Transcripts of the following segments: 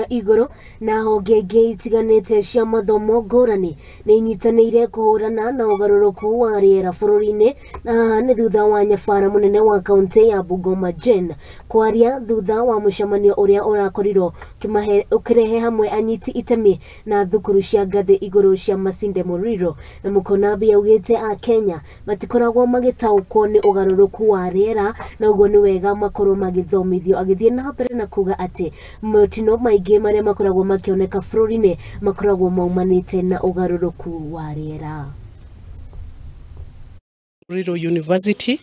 iguru na honge itiganite cia mathomo ngurani ni inyitanire kuhurana na ugaruruku wa riera bururi-ini na ni thutha wa nyabara munene wa kaunti ya Bungoma Jen kwaria thutha wa mucemanio uria urakorirwo ukirehe hamwe anyiti itemi na thukuru cia ngathi iguru cia Masinde Muriro na Mukonabi augite a Kenya matikoragwo magitaukwo ni ugaruruku wa riera na uguo ni wega makorwo magithomithio agithie na mbere na kuga ati mutino maingĩ maria makoragwo makioneka bururi-ini makoragwo maumanite na ugaruruku wa riera. Rural University,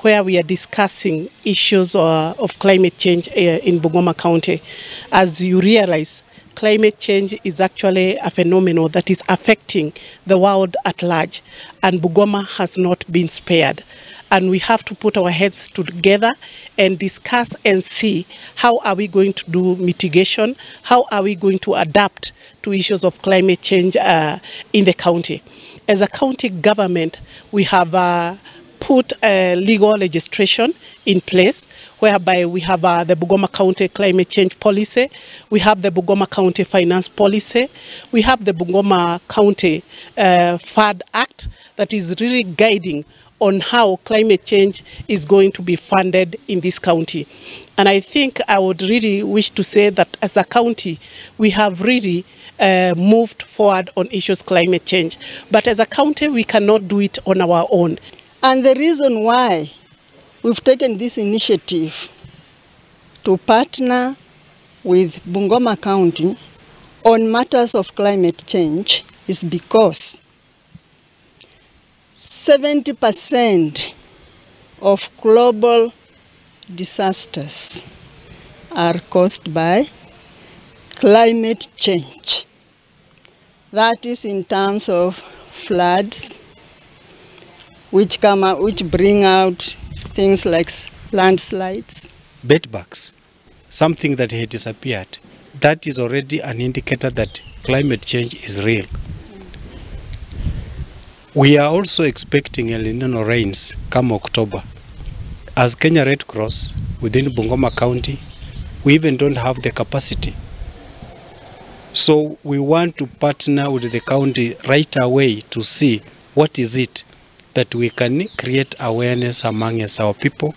where we are discussing issues of climate change in Bungoma County. As you realize, climate change is actually a phenomenon that is affecting the world at large, and Bungoma has not been spared. And we have to put our heads together and discuss and see how are we going to do mitigation, how are we going to adapt to issues of climate change in the county. As a county government, we have put legal legislation in place whereby we have the Bungoma County Climate Change Policy, we have the Bungoma County Finance Policy, we have the Bungoma County FAD Act that is really guiding on how climate change is going to be funded in this county. And I think I would really wish to say that as a county, we have really moved forward on issues climate change. But as a county, we cannot do it on our own. And the reason why we've taken this initiative to partner with Bungoma County on matters of climate change is because 70% of global disasters are caused by climate change. That is in terms of floods, which bring out things like landslides. Bedbugs, something that had disappeared, that is already an indicator that climate change is real. We are also expecting El Nino rains come October. As Kenya Red Cross within Bungoma County, we even don't have the capacity. So we want to partner with the county right away to see what is it that we can create awareness among our people